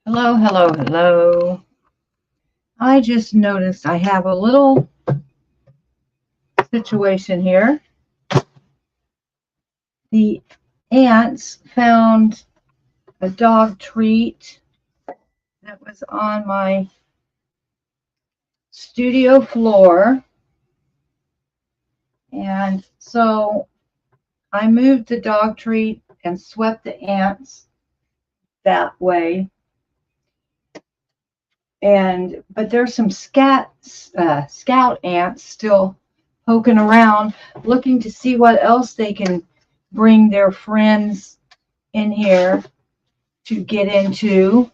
Hello, hello, hello. I just noticed I have a little situation here. The ants found a dog treat that was on my studio floor. And so I moved the dog treat and swept the ants that way. But there's some scout ants still poking around, looking to see what else they can bring their friends in here to get into.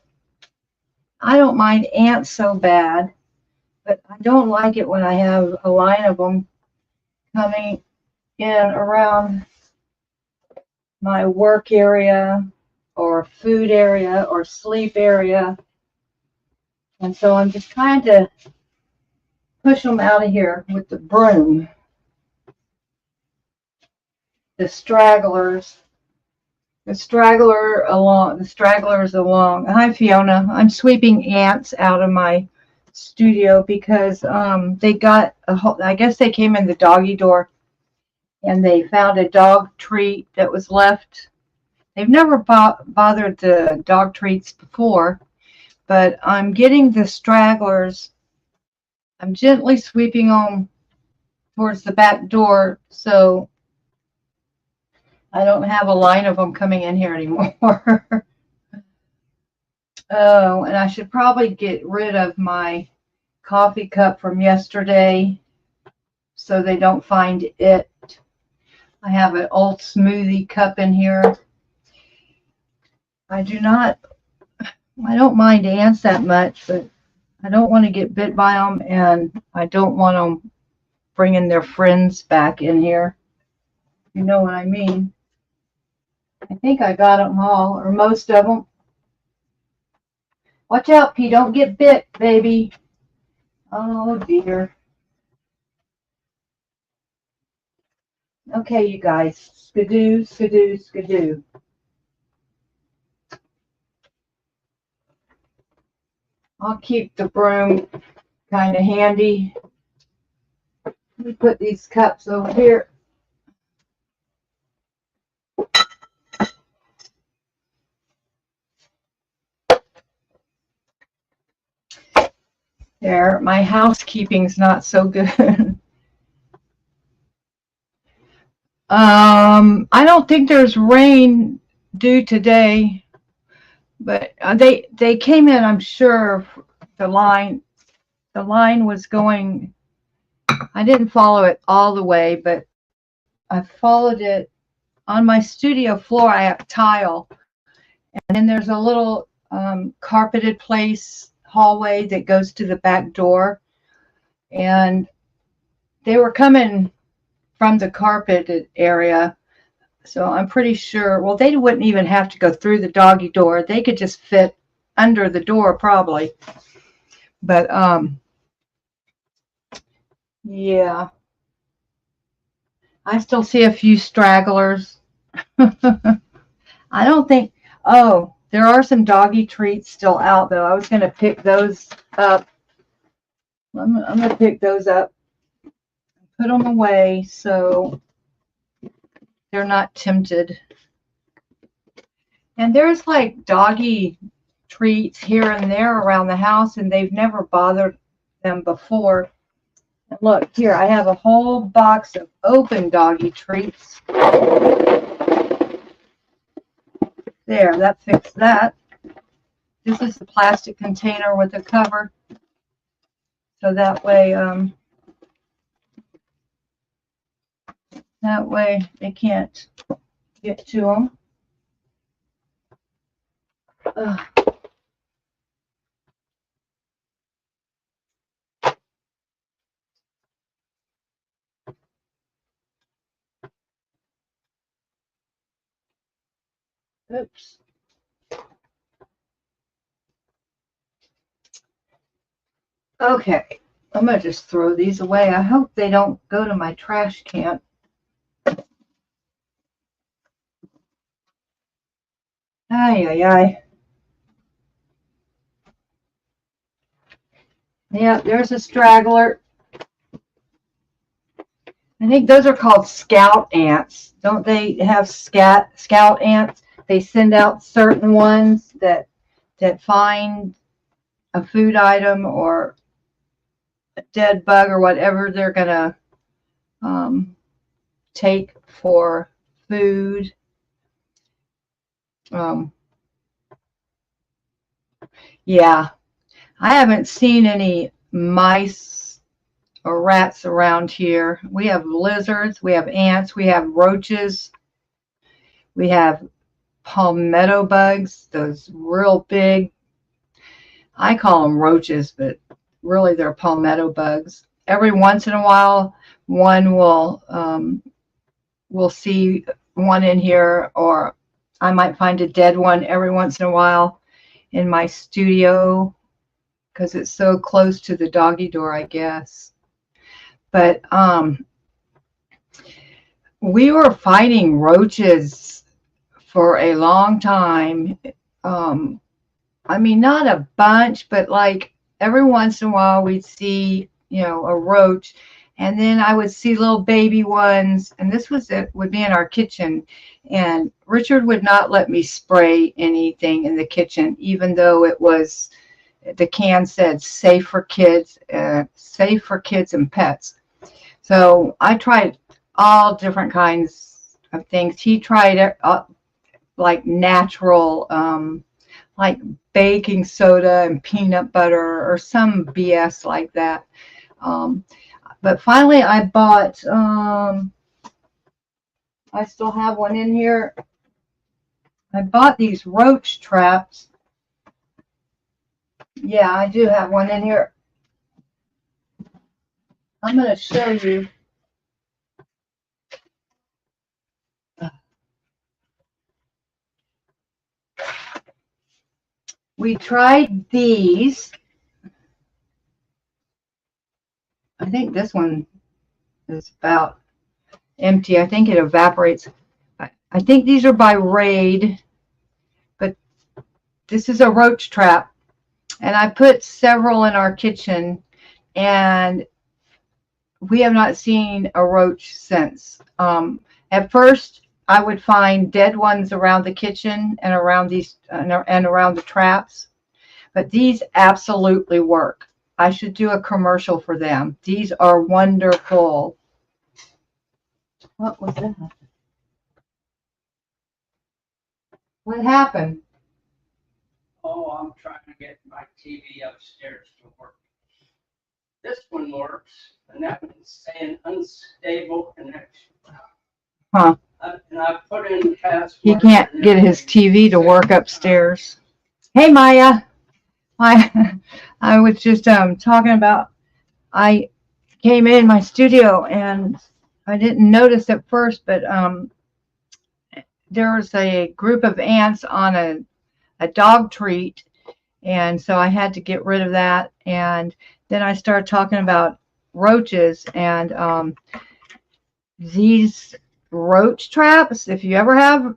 I don't mind ants so bad, but I don't like it when I have a line of them coming in around my work area or food area or sleep area. And so I'm just trying to push them out of here with the broom. The stragglers along. Hi, Fiona. I'm sweeping ants out of my studio because they got a whole, I guess they came in the doggy door and they found a dog treat that was left. They've never bothered the dog treats before, but I'm getting the stragglers. I'm gently sweeping them towards the back door so I don't have a line of them coming in here anymore. Oh, and I should probably get rid of my coffee cup from yesterday so they don't find it. I have an old smoothie cup in here. I don't mind ants that much, but I don't want to get bit by them, and I don't want them bringing their friends back in here. You know what I mean? I think I got them all, or most of them. Watch out, P. Don't get bit, baby. Oh, dear. Okay, you guys. Skidoo, skidoo, skidoo. I'll keep the broom kind of handy. Let me put these cups over here. There, my housekeeping's not so good. I don't think there's rain due today, but they came in. I'm sure the line was going. I didn't follow it all the way, but I followed it on my studio floor. I have tile, and then there's a little carpeted hallway that goes to the back door, and they were coming from the carpeted area. So I'm pretty sure, well, they wouldn't even have to go through the doggy door. They could just fit under the door probably. But yeah, I still see a few stragglers. I don't think, oh, there are some doggy treats still out though. I was going to pick those up. I'm going to pick those up, put them away so they're not tempted. And there's like doggy treats here and there around the house, and they've never bothered them before. And look, here, I have a whole box of open doggy treats. There, that fixed that. This is the plastic container with a cover. So that way they can't get to them. Oops. Okay, I'm going to just throw these away. I hope they don't go to my trash can. Ay, ay, ay. Yeah, there's a straggler. I think those are called scout ants. Don't they have scout ants? They send out certain ones that find a food item or a dead bug or whatever they're gonna um, take for food. Um, yeah, I haven't seen any mice or rats around here. We have lizards, we have ants, we have roaches, we have palmetto bugs, those real big, I call them roaches, but really they're palmetto bugs. Every once in a while, one will see one in here, or I might find a dead one every once in a while in my studio because it's so close to the doggy door, I guess. But we were fighting roaches for a long time. Um, I mean, not a bunch, but like every once in a while we'd see, a roach, and then I would see little baby ones, and this was it would be in our kitchen, and Richard would not let me spray anything in the kitchen, even though it was the can said safe for kids and pets. So I tried all different kinds of things. He tried like natural. Like baking soda and peanut butter or some BS like that. Um, but finally I bought, I still have one in here. I bought these roach traps. Yeah, I do have one in here. I'm going to show you. We tried these. I think this one is about empty. I think it evaporates. I think these are by Raid, but this is a roach trap. And I put several in our kitchen, and we have not seen a roach since. At first, I would find dead ones around the kitchen and around these and around the traps, but these absolutely work. I should do a commercial for them. These are wonderful. What was that? What happened? Oh, I'm trying to get my TV upstairs to work. This one works, and that one's saying unstable connection. Huh. And I put in password. He can't get his TV to work upstairs. Hey, Maya. I was just talking about, I came in my studio and I didn't notice at first, but there was a group of ants on a dog treat, and so I had to get rid of that. And then I started talking about roaches, and these roach traps, if you ever have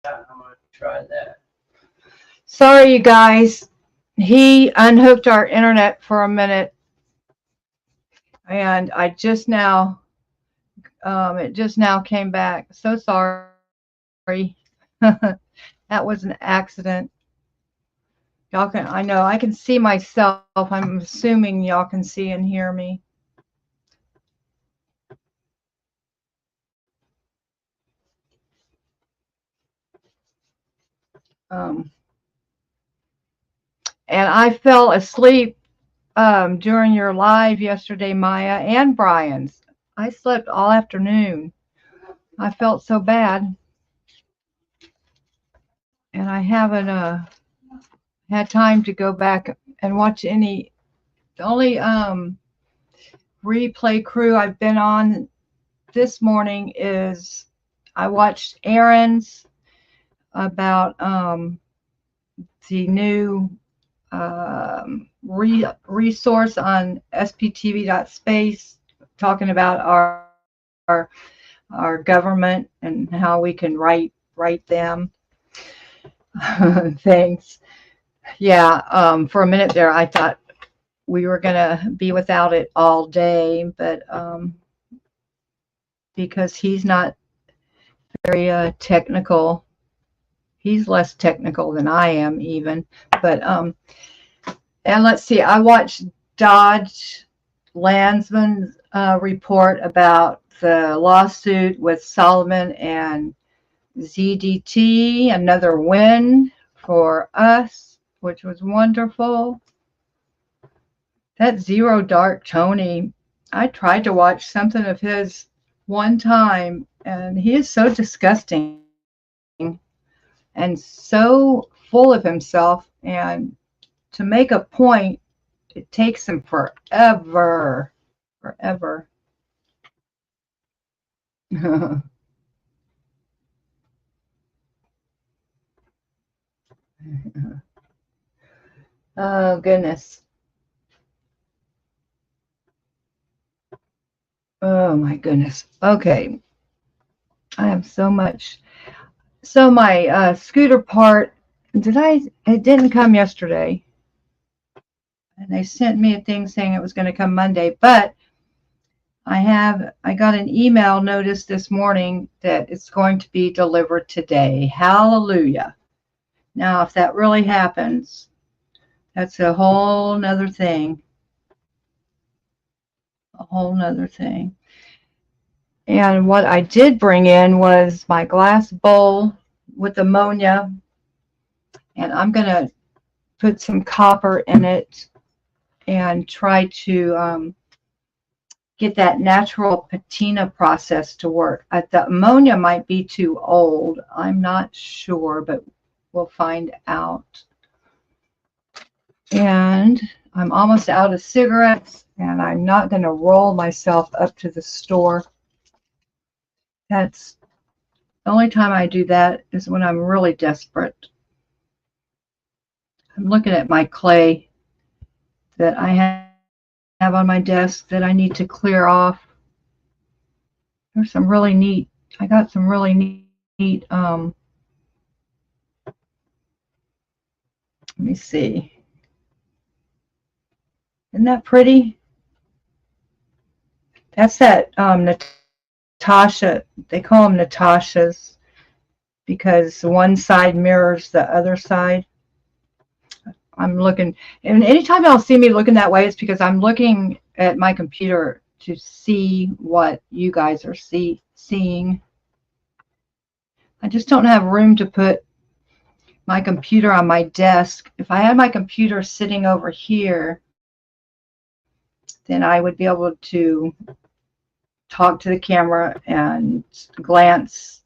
I'm going to try that. Sorry, you guys. He unhooked our internet for a minute, and I just now, it just now came back. So sorry. That was an accident. Y'all can, I know, I can see myself. I'm assuming y'all can see and hear me. And I fell asleep during your live yesterday, Maya, and Brian's. I slept all afternoon. I felt so bad. And I haven't had time to go back and watch any. The only replay crew I've been on this morning is I watched Aaron's about the new resource on sptv.space, talking about our government and how we can write them. Thanks. Yeah, for a minute there, I thought we were going to be without it all day, but because he's not very technical, he's less technical than I am even. But and let's see, I watched Dodge Landsman's report about the lawsuit with Solomon and ZDT, another win for us, which was wonderful. That Zero Dark Tony, I tried to watch something of his one time, and he is so disgusting and so full of himself, and to make a point, it takes him forever. Oh, goodness. Oh, my goodness. Okay. I have so much. So my scooter part, it didn't come yesterday. And they sent me a thing saying it was going to come Monday, but I got an email notice this morning that it's going to be delivered today. Hallelujah. Now, if that really happens, that's a whole nother thing. A whole nother thing. And what I did bring in was my glass bowl with ammonia, and I'm going to put some copper in it and try to get that natural patina process to work. The ammonia might be too old. I'm not sure, but we'll find out. And I'm almost out of cigarettes, and I'm not going to roll myself up to the store. That's the only time I do that is when I'm really desperate. I'm looking at my clay that I have on my desk that I need to clear off. There's some really neat, I got some really neat, let me see. Isn't that pretty? That's that Natasha, they call them Natashas because one side mirrors the other side. I'm looking, and anytime y'all see me looking that way, it's because I'm looking at my computer to see what you guys are seeing. I just don't have room to put my computer on my desk. If I had my computer sitting over here, then I would be able to talk to the camera and glance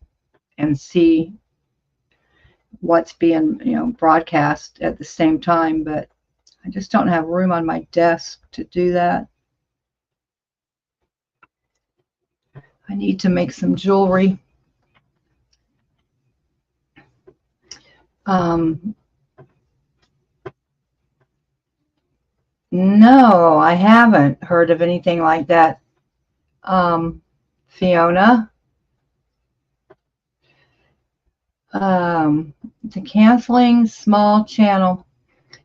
and see what's being, broadcast at the same time, but I just don't have room on my desk to do that. I need to make some jewelry. No, I haven't heard of anything like that. Fiona. to canceling small channel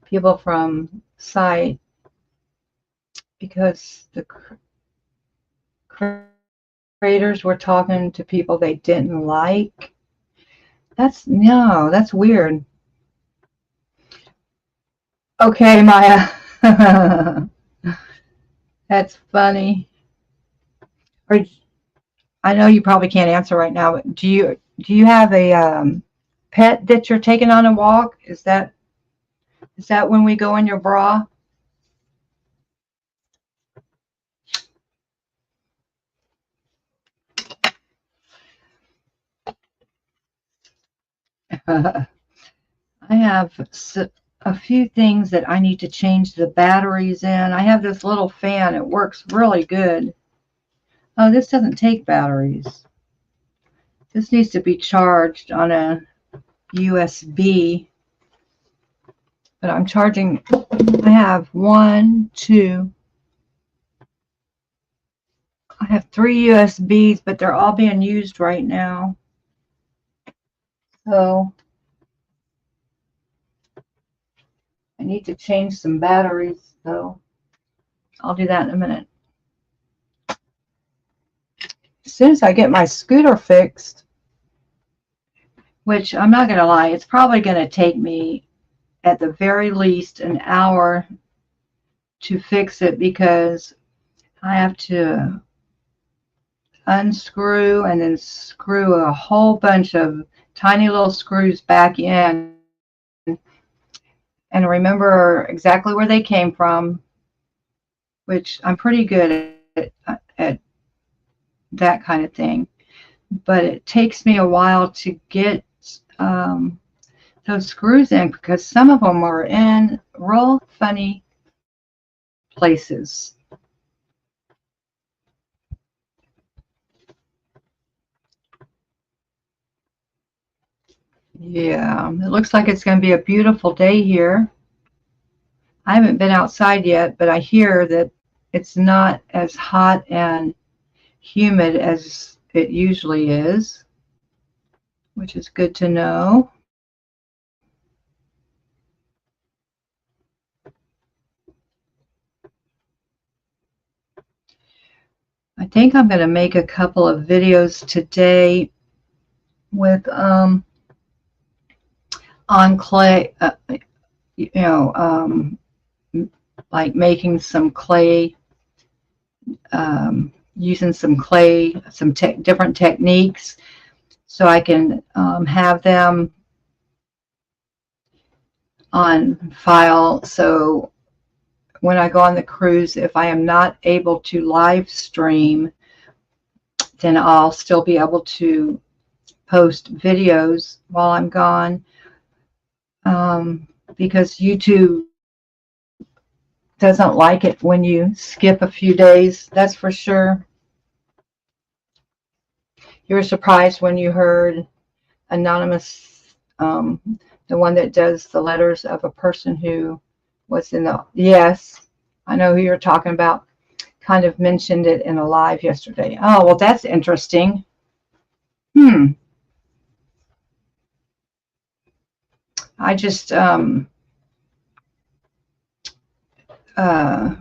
people from site because the creators were talking to people they didn't like. That's weird. Okay, Maya. That's funny. Or I know you probably can't answer right now, but do you have a pet that you're taking on a walk? Is that when we go in your bra? I have a few things that I need to change the batteries in. I have this little fan. It works really good. Oh, this doesn't take batteries. This needs to be charged on a USB. But I'm charging. I have I have 3 USBs, but they're all being used right now. So I need to change some batteries, so I'll do that in a minute. As soon as I get my scooter fixed, which I'm not going to lie, it's probably going to take me at the very least an hour to fix it because I have to unscrew and then screw a whole bunch of tiny little screws back in and remember exactly where they came from, which I'm pretty good at that kind of thing. But it takes me a while to get those screws in because some of them are in real funny places. Yeah, it looks like it's going to be a beautiful day here. I haven't been outside yet, but I hear that it's not as hot and humid as it usually is, which is good to know. I think I'm going to make a couple of videos today with on clay, like making some clay, using some clay, some different techniques, so I can have them on file. So when I go on the cruise, if I am not able to live stream, then I'll still be able to post videos while I'm gone, because YouTube doesn't like it when you skip a few days, that's for sure. You were surprised when you heard Anonymous, the one that does the letters of a person who was in the, yes, I know who you're talking about, kind of mentioned it in a live yesterday. Oh, well, that's interesting. I just ran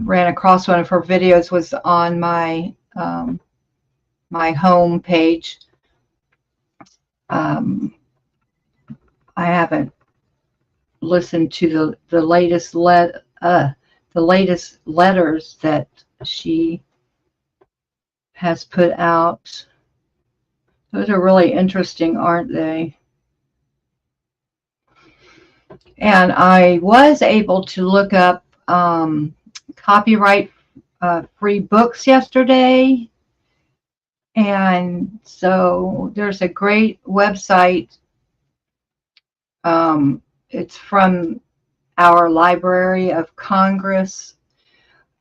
across one of her videos, was on my my home page. I haven't listened to the latest letters that she has put out. Those are really interesting, aren't they? And I was able to look up copyright free books yesterday. And so there's a great website. It's from our Library of Congress.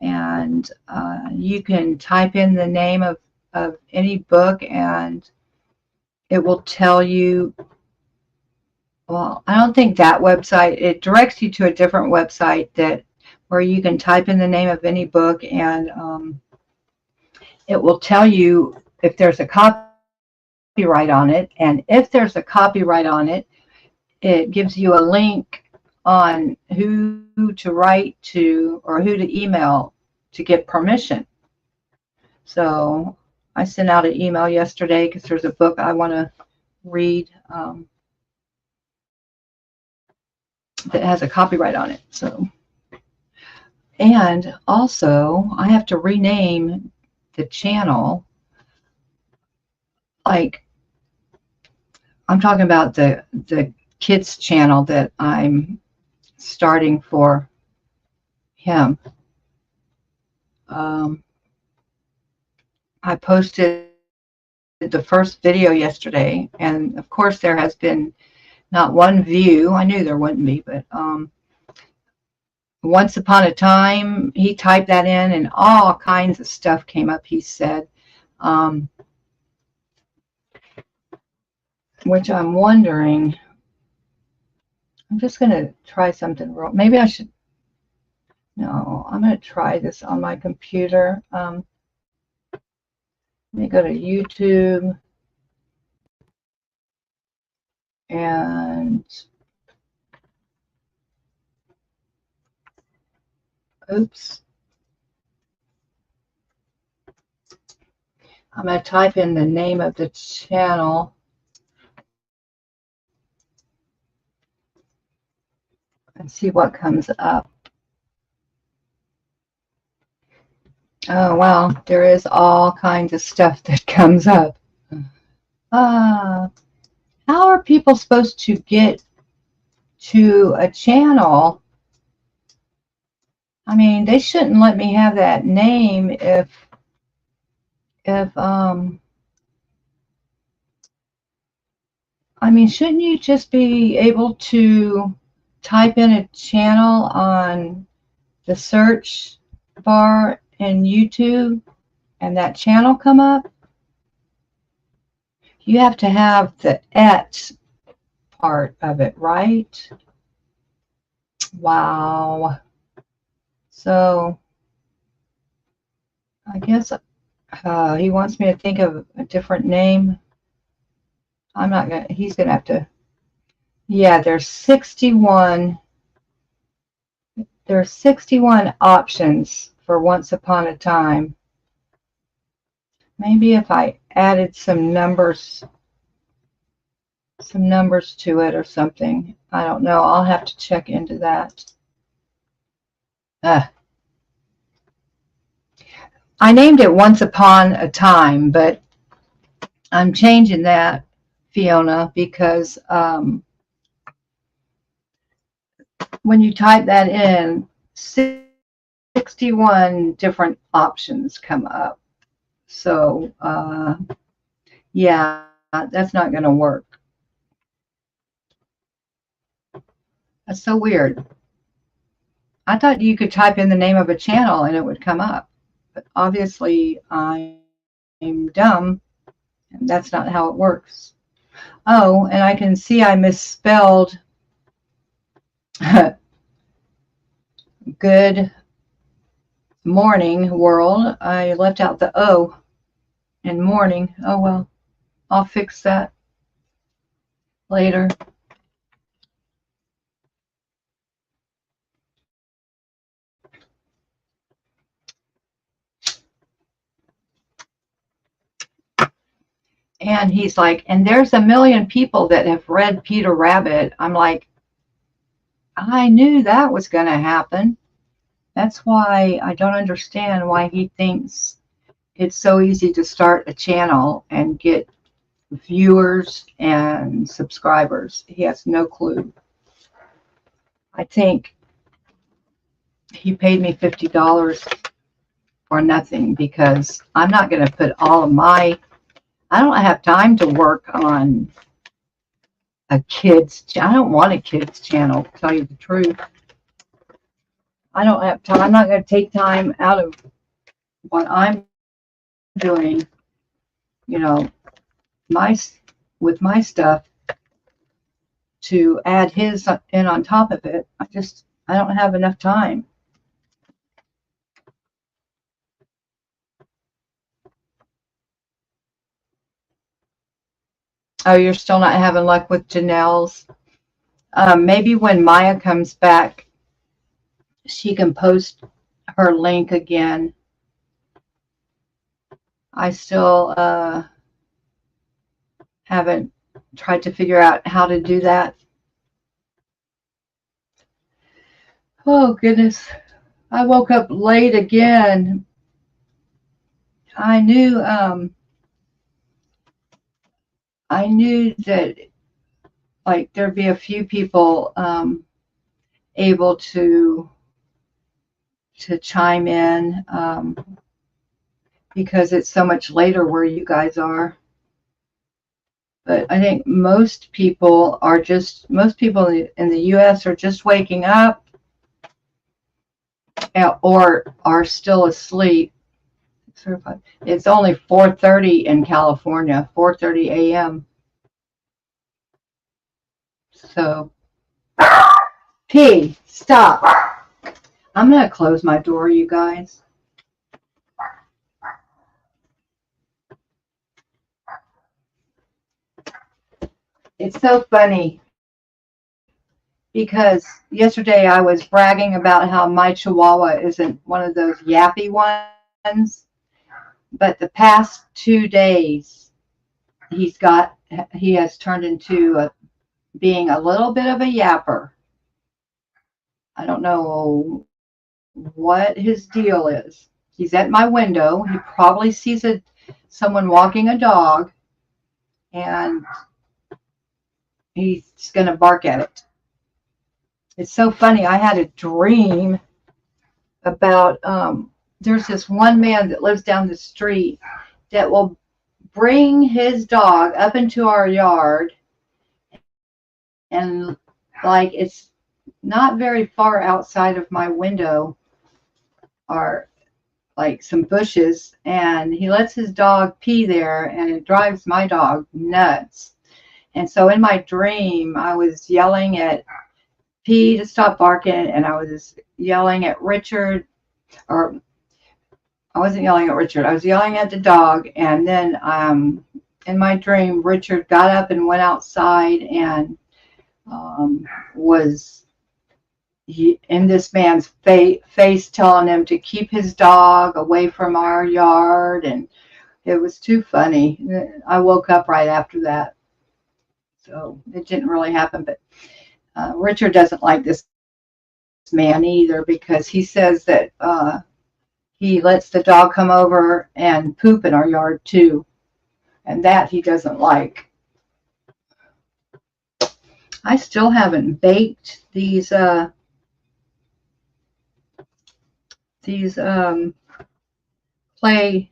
And you can type in the name of any book and it will tell you. Well, I don't think that website, it directs you to a different website where you can type in the name of any book and it will tell you if there's a copyright copyright on it. And if there's a copyright on it, it gives you a link on who to write to or who to email to get permission. So I sent out an email yesterday because there's a book I want to read that has a copyright on it. So, and also I have to rename the channel. Like, I'm talking about the kids channel that I'm starting for him. I posted the first video yesterday, and of course there has been not one view. I knew there wouldn't be, but once upon a time, he typed that in and all kinds of stuff came up, he said, which I'm wondering, I'm just going to try something real. Maybe I should, no, I'm going to try this on my computer. Let me go to YouTube and oops. I'm going to type in the name of the channel. And see what comes up. Oh, wow. There is all kinds of stuff that comes up. How are people supposed to get to a channel? I mean, they shouldn't let me have that name if I mean, shouldn't you just be able to type in a channel on the search bar in YouTube and that channel come up? You have to have the @ part of it, right? Wow. So I guess he wants me to think of a different name. I'm not gonna, he's gonna have to, yeah, there's 61 options for Once Upon a Time. Maybe if I added some numbers to it or something. I don't know. I'll have to check into that. I named it Once Upon a Time, but I'm changing that, Fiona, because when you type that in, 61 different options come up. So, yeah, that's not going to work. That's so weird. I thought you could type in the name of a channel and it would come up. But obviously, I'm dumb, and that's not how it works. Oh, and I can see I misspelled Good Morning World. I left out the O in morning. Oh, well, I'll fix that later. And he's like, and there's a million people that have read Peter Rabbit. I'm like, I knew that was going to happen. That's why I don't understand why he thinks it's so easy to start a channel and get viewers and subscribers. He has no clue. I think he paid me $50 for nothing because I'm not going to put all of my, I don't have time to work on a kids, I don't want a kids channel, to tell you the truth. I don't have time. I'm not going to take time out of what I'm doing, you know, with my stuff to add his in on top of it. I don't have enough time. Oh, you're still not having luck with Janelle's. Maybe when Maya comes back, she can post her link again. I still haven't tried to figure out how to do that. Oh, goodness. I woke up late again. I knew that like there'd be a few people able to chime in because it's so much later where you guys are. But I think most people in the US are just waking up or are still asleep. It's only 4:30 in California, 4:30 a.m. So, P, stop. I'm going to close my door, you guys. It's so funny because yesterday I was bragging about how my Chihuahua isn't one of those yappy ones, but the past 2 days he has turned into being a little bit of a yapper. I don't know what his deal is. He's at my window. He probably sees someone walking a dog, and he's going to bark at it. It's so funny. I had a dream about there's this one man that lives down the street that will bring his dog up into our yard, and like it's not very far outside of my window are like some bushes, and he lets his dog pee there, and it drives my dog nuts. And so in my dream I was yelling at P to stop barking, and I was yelling at Richard, or I wasn't yelling at Richard, I was yelling at the dog. And then in my dream Richard got up and went outside and was in this man's face telling him to keep his dog away from our yard, and it was too funny. I woke up right after that, so it didn't really happen. But Richard doesn't like this man either, because he says that he lets the dog come over and poop in our yard too, and that he doesn't like. I still haven't baked these clay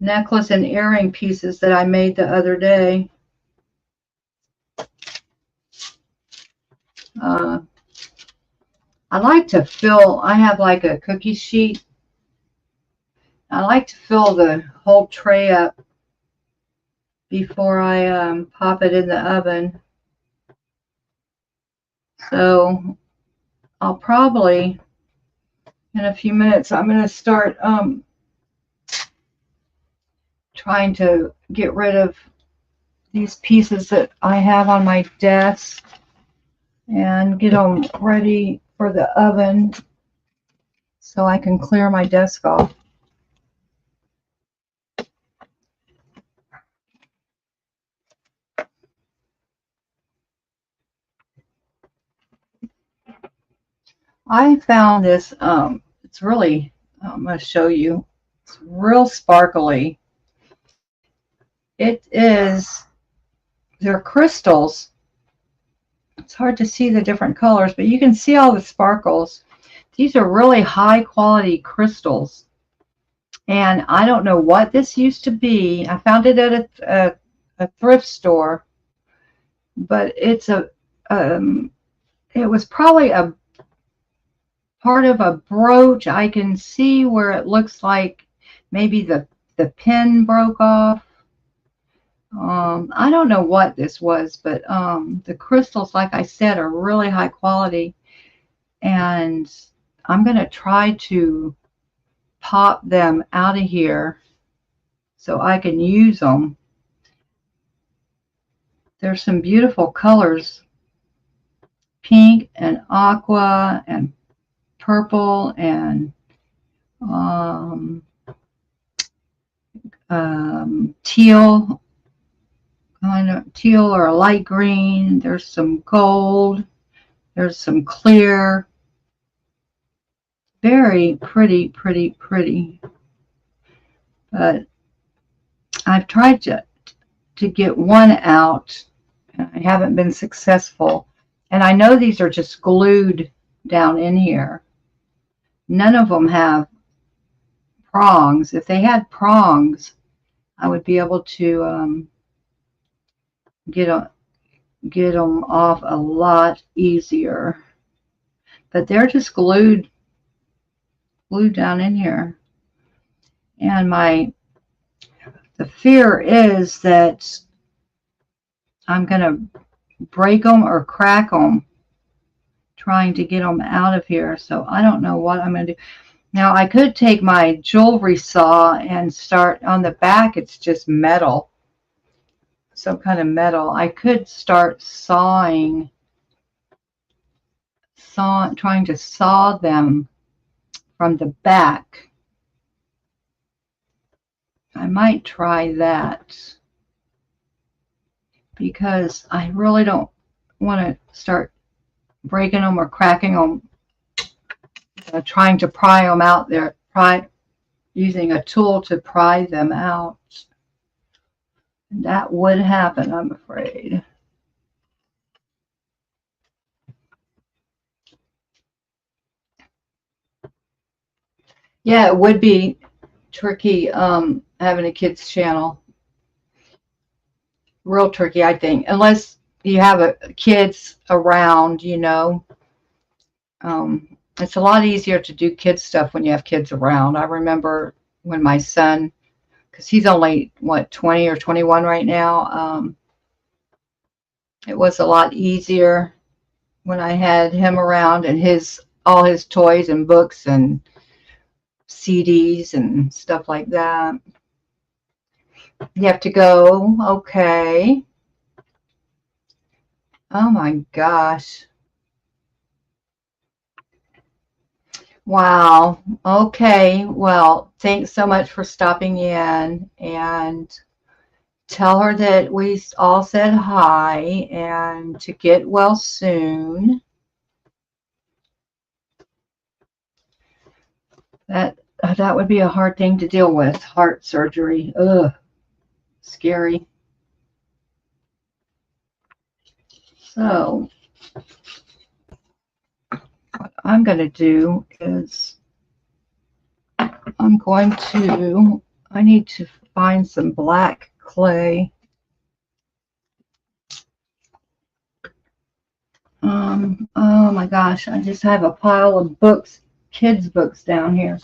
necklace and earring pieces that I made the other day. I like to fill, I have like a cookie sheet. I like to fill the whole tray up before I pop it in the oven. So I'll probably, in a few minutes, I'm going to start trying to get rid of these pieces that I have on my desk and get them ready for the oven so I can clear my desk off. I found this, it's really, I'm going to show you, it's real sparkly. They're crystals. It's hard to see the different colors, but you can see all the sparkles. These are really high quality crystals. And I don't know what this used to be. I found it at a thrift store, but it was probably a part of a brooch. I can see where it looks like maybe the pin broke off. I don't know what this was, but the crystals, like I said, are really high quality, and I'm going to try to pop them out of here so I can use them. There's some beautiful colors, pink and aqua and purple and teal, kind of teal or a light green. There's some gold. There's some clear. Very pretty, pretty, pretty. But I've tried to get one out, and I haven't been successful. And I know these are just glued down in here. None of them have prongs. If they had prongs, I would be able to get them off a lot easier. But they're just glued down in here. And the fear is that I'm going to break them or crack them trying to get them out of here. So I don't know what I'm going to do. Now I could take my jewelry saw and start on the back. It's just metal, some kind of metal. I could start trying to saw them from the back. I might try that because I really don't want to start breaking them or cracking them, trying to pry them out there, using a tool to pry them out. That would happen, I'm afraid. Yeah, it would be tricky having a kids channel. Real tricky, I think, unless you have kids around, you know. It's a lot easier to do kids stuff when you have kids around. I remember when my son, because he's only, what, 20 or 21 right now, it was a lot easier when I had him around and all his toys and books and CDs and stuff like that. You have to go, okay. Oh my gosh. Wow. Okay. Well, thanks so much for stopping in, and tell her that we all said hi and to get well soon. That would be a hard thing to deal with, heart surgery. Ugh. Scary. So what I'm going to do is I need to find some black clay. Oh my gosh, I just have a pile of books, kids' books down here.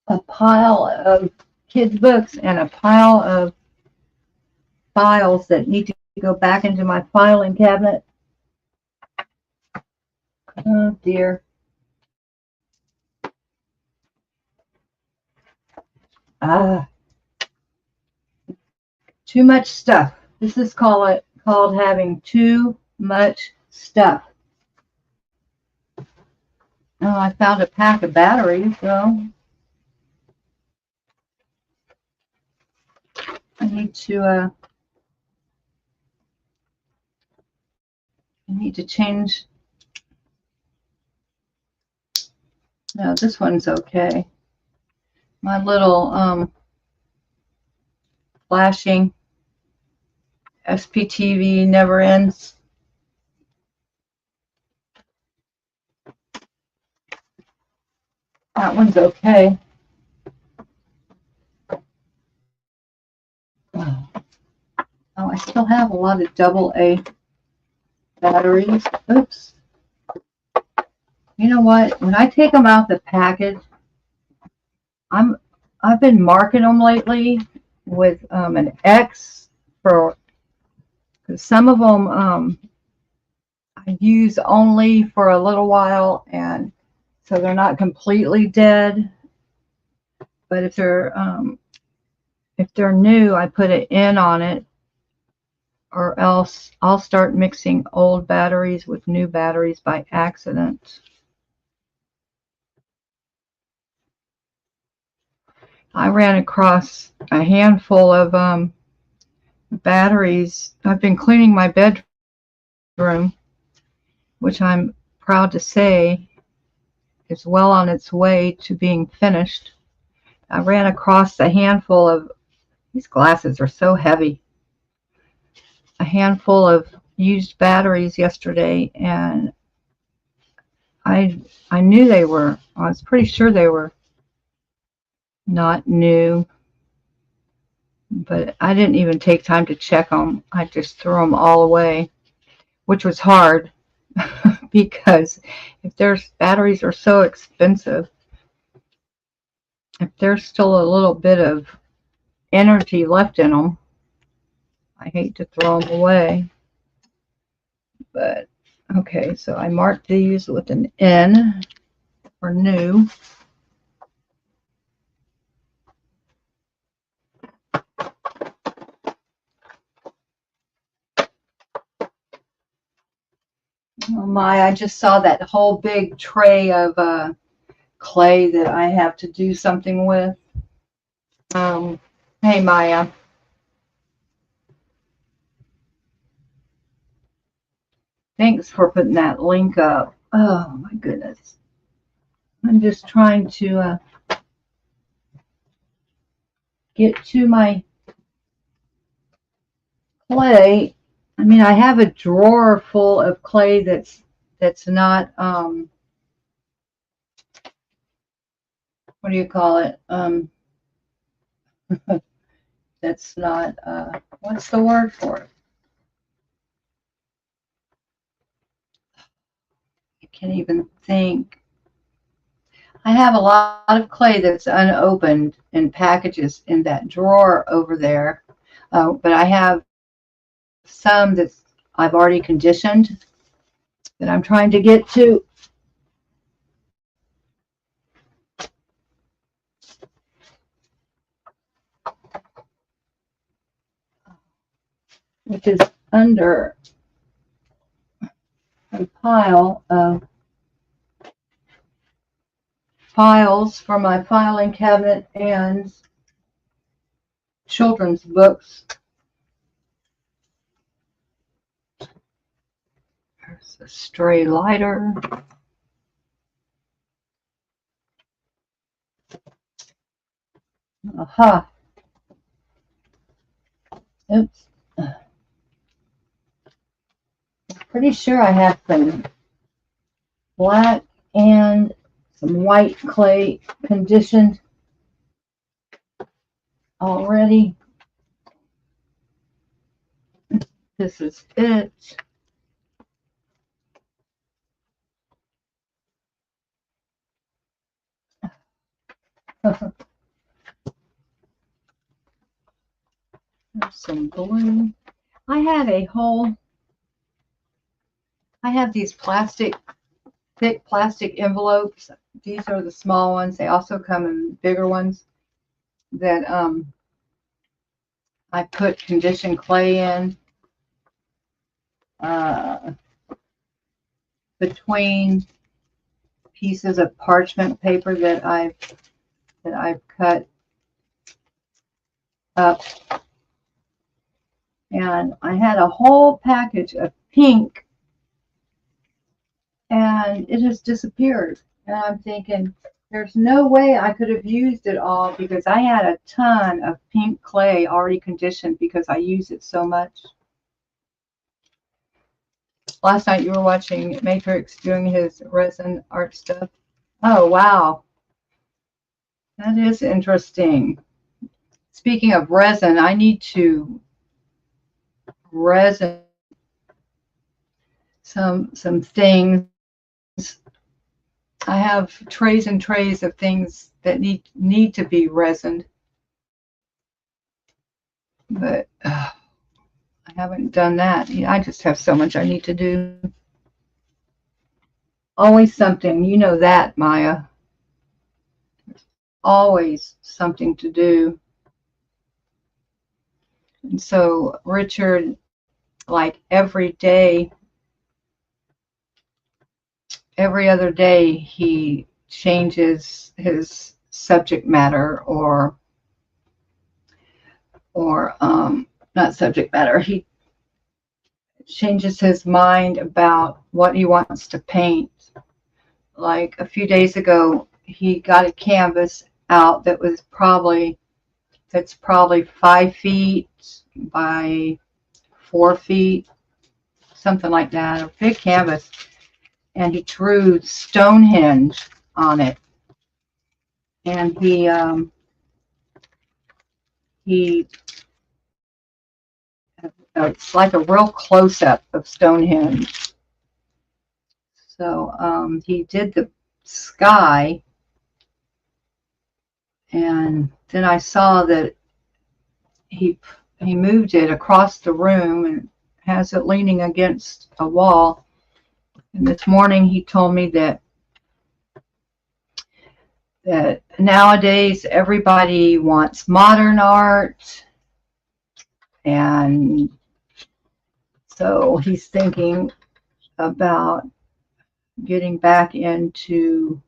A pile of kids' books and a pile of files that need to go back into my filing cabinet. Oh dear. Too much stuff. This is called having too much stuff. Oh, I found a pack of batteries, so I need to change. No, this one's okay. My little flashing SPTV never ends. That one's okay. Oh, I still have a lot of AA batteries. Oops. You know what? When I take them out the package, I've been marking them lately with an X for, because some of them I use only for a little while, and so they're not completely dead. But if they're new, I put an N on it, or else I'll start mixing old batteries with new batteries by accident. I ran across a handful of batteries. I've been cleaning my bedroom, which I'm proud to say is well on its way to being finished. I ran across a handful of, these glasses are so heavy, a handful of used batteries yesterday, and I knew they were, I was pretty sure they were not new, but I didn't even take time to check them. I just threw them all away, which was hard because if there's batteries are so expensive, if there's still a little bit of energy left in them, I hate to throw them away. But okay, so I marked these with an N for new. Oh my, I just saw that whole big tray of clay that I have to do something with. Hey Maya. Thanks for putting that link up. Oh my goodness. I'm just trying to get to my clay. I mean, I have a drawer full of clay that's not what do you call it? That's not what's the word for it? I can't even think. I have a lot of clay that's unopened in packages in that drawer over there, but I have some that I've already conditioned that I'm trying to get to. Which is under a pile of files for my filing cabinet and children's books. There's a stray lighter. Aha. Oops. Pretty sure I have some black and some white clay conditioned already. This is it. There's some glue. I have these thick plastic envelopes. These are the small ones. They also come in bigger ones that I put conditioned clay in between pieces of parchment paper that I've cut up. And I had a whole package of pink, and it has disappeared. And I'm thinking, there's no way I could have used it all because I had a ton of pink clay already conditioned because I use it so much. Last night you were watching Matrix doing his resin art stuff. Oh, wow. That is interesting. Speaking of resin, I need to resin some things. I have trays and trays of things that need to be resined, but I haven't done that. I just have so much I need to do. Always something. You know that, Maya. Always something to do. And so Richard, like every other day, he changes his subject matter or not subject matter. He changes his mind about what he wants to paint. Like a few days ago, he got a canvas out that's probably 5 feet by 4 feet, something like that, a big canvas, and he drew Stonehenge on it. And he it's like a real close up of Stonehenge. So he did the sky, and then I saw that he moved it across the room and has it leaning against a wall. And this morning he told me that nowadays everybody wants modern art, and so he's thinking about getting back into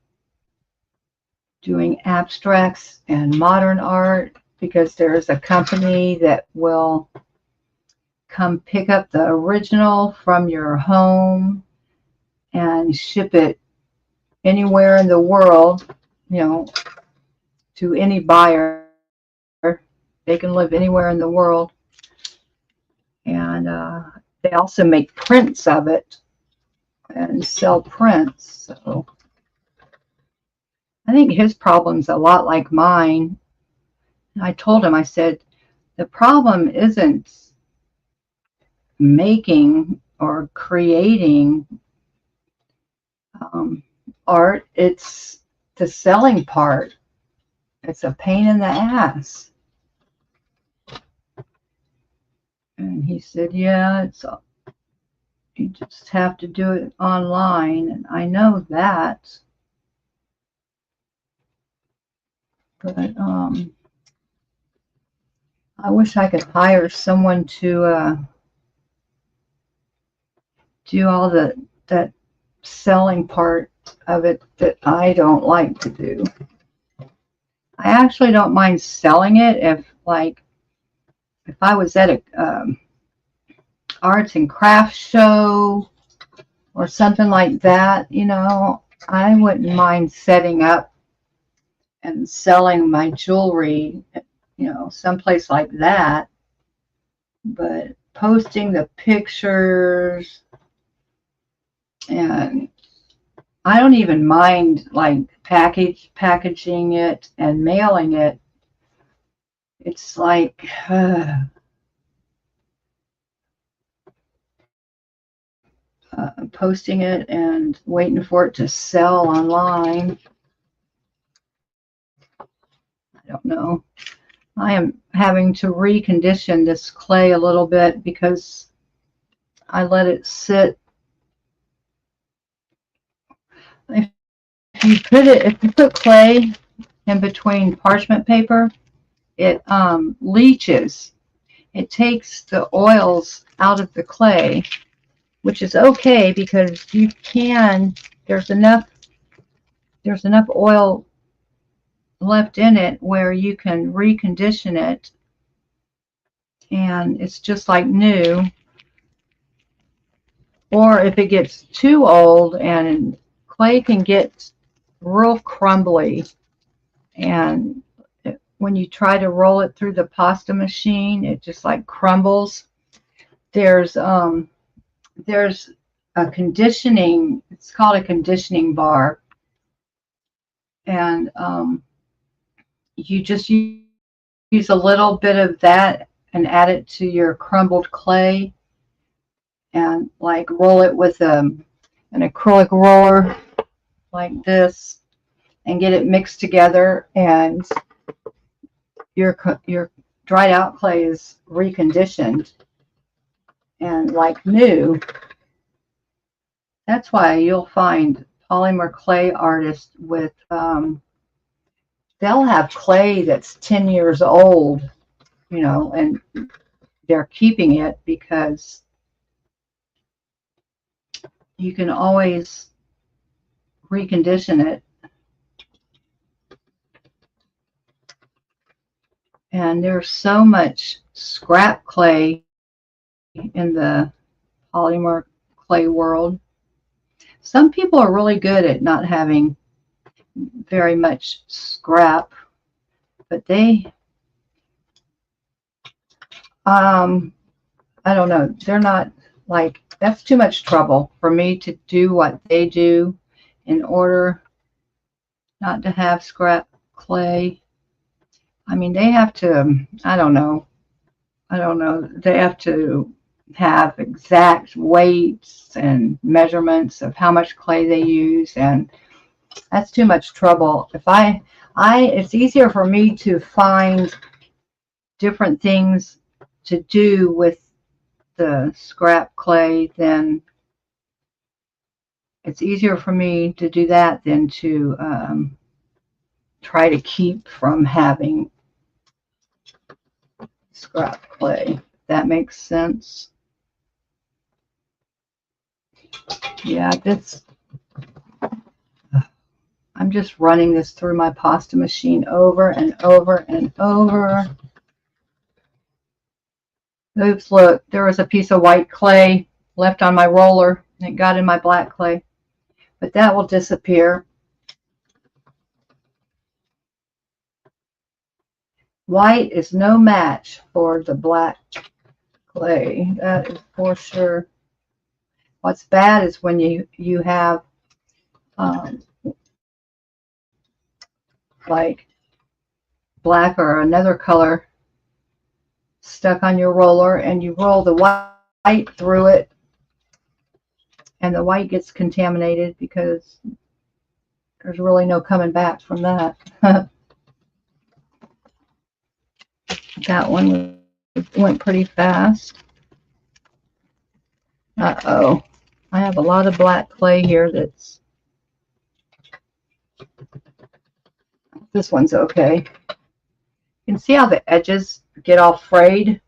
doing abstracts and modern art, because there's a company that will come pick up the original from your home and ship it anywhere in the world, to any buyer. They can live anywhere in the world. And they also make prints of it and sell prints. So I think his problem's a lot like mine. I told him, I said, the problem isn't making or creating art, it's the selling part. It's a pain in the ass. And he said, yeah, you just have to do it online. And I know that. But I wish I could hire someone to do all that selling part of it that I don't like to do. I actually don't mind selling it if I was at a arts and crafts show or something like that, I wouldn't mind setting up and selling my jewelry, someplace like that. But posting the pictures, and I don't even mind like packaging it and mailing it. It's like posting it and waiting for it to sell online. I don't know. I am having to recondition this clay a little bit because I let it sit. If you put clay in between parchment paper, it leaches. It takes the oils out of the clay, which is okay because there's enough oil left in it where you can recondition it, and it's just like new. Or if it gets too old, and clay can get real crumbly, and when you try to roll it through the pasta machine, it just like crumbles. There's a conditioning, it's called a conditioning bar, and you just use a little bit of that and add it to your crumbled clay, and like roll it with an acrylic roller like this, and get it mixed together, and your dried out clay is reconditioned and like new. That's why you'll find polymer clay artists with, they'll have clay that's 10 years old, you know, and they're keeping it because you can always recondition it. And there's so much scrap clay in the polymer clay world. Some people are really good at not having very much scrap, but they, I don't know, they're not like, that's too much trouble for me to do what they do in order not to have scrap clay. I mean, they have to, I don't know, they have to have exact weights and measurements of how much clay they use, and that's too much trouble. If it's easier for me to find different things to do with the scrap clay than it's easier for me to do that than to try to keep from having scrap clay. That makes sense. Yeah, I'm just running this through my pasta machine over and over and over. Oops, look, there was a piece of white clay left on my roller and it got in my black clay, but that will disappear. White is no match for the black clay, that is for sure. What's bad is when you have like black or another color stuck on your roller and you roll the white through it and the white gets contaminated because there's really no coming back from that. That one went pretty fast. Uh-oh. I have a lot of black clay here that's... This one's okay. You can see how the edges get all frayed.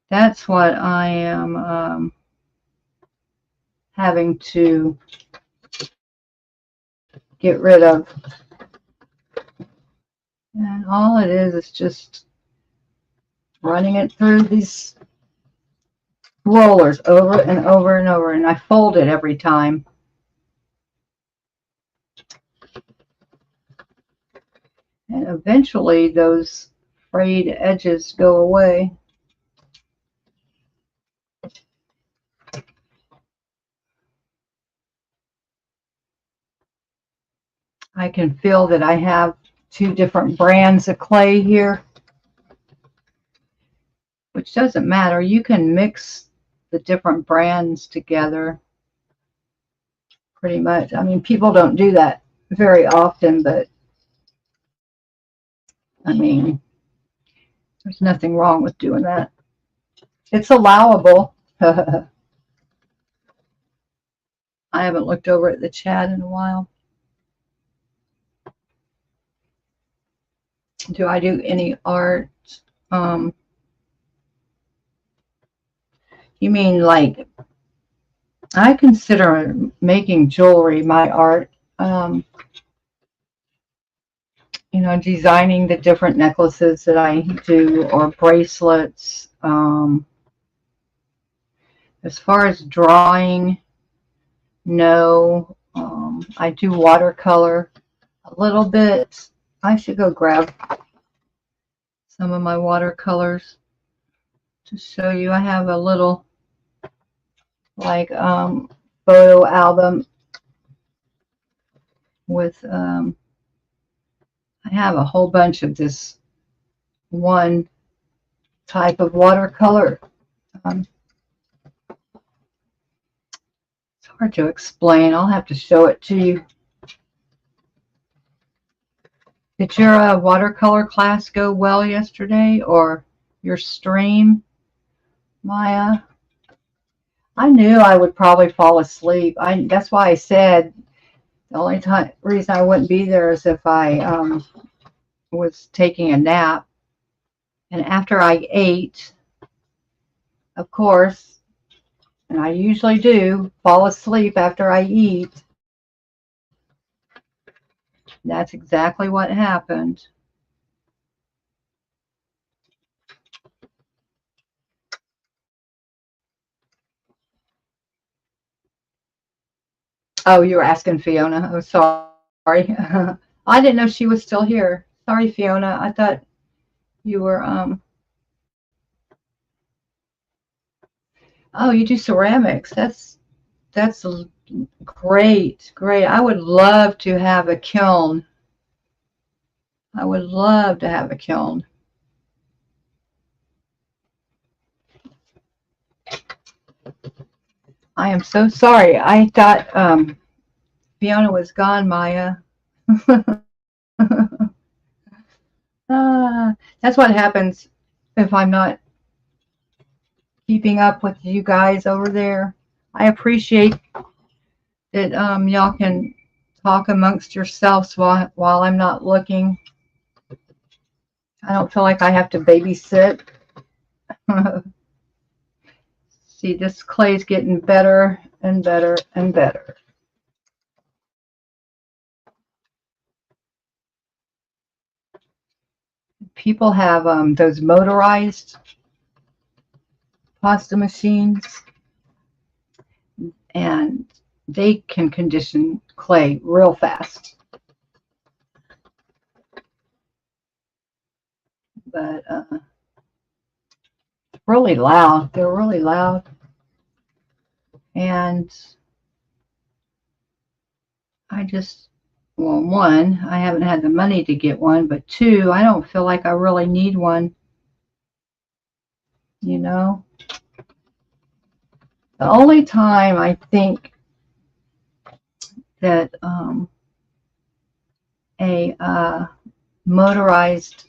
That's what I am having to get rid of. And all it is just running it through these rollers over and over and over, and I fold it every time. And eventually those frayed edges go away. I can feel that I have two different brands of clay here, which doesn't matter. You can mix the different brands together pretty much. I mean, people don't do that very often, but I mean, there's nothing wrong with doing that. It's allowable. I haven't looked over at the chat in a while. Do I do any art? You mean like, I consider making jewelry my art. You know, designing the different necklaces that I do, or bracelets. As far as drawing, no. I do watercolor a little bit. I should go grab some of my watercolors to show you. I have a little like photo album with I have a whole bunch of this one type of watercolor. It's hard to explain. I'll have to show it to you. Did your watercolor class go well yesterday, or your stream, Maya? I knew I would probably fall asleep. That's why I said the only reason I wouldn't be there is if I was taking a nap. And after I ate, of course, and I usually do fall asleep after I eat. That's exactly what happened. Oh, you were asking Fiona. Oh, sorry. I didn't know she was still here. Sorry, Fiona. I thought you were oh, you do ceramics. That's great. Great. I would love to have a kiln. I would love to have a kiln. I am so sorry. I thought Fiona was gone, Maya. That's what happens if I'm not keeping up with you guys over there. I appreciate that y'all can talk amongst yourselves while I'm not looking. I don't feel like I have to babysit. See, this clay's getting better and better and better. People have those motorized pasta machines, and they can condition clay real fast. But really loud. They're really loud. And I just, well, one, I haven't had the money to get one, but two, I don't feel like I really need one. You know? The only time I think that a motorized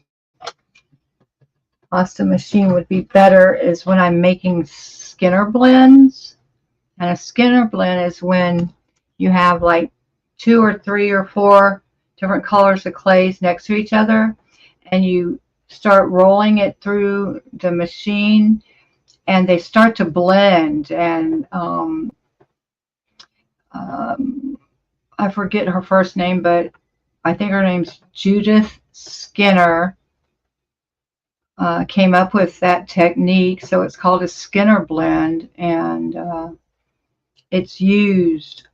pasta machine would be better is when I'm making Skinner blends. And a Skinner blend is when you have like 2 or 3 or 4 different colors of clays next to each other, and you start rolling it through the machine, and they start to blend. And I forget her first name, but I think her name's Judith Skinner. Came up with that technique, so it's called a Skinner blend, and it's used.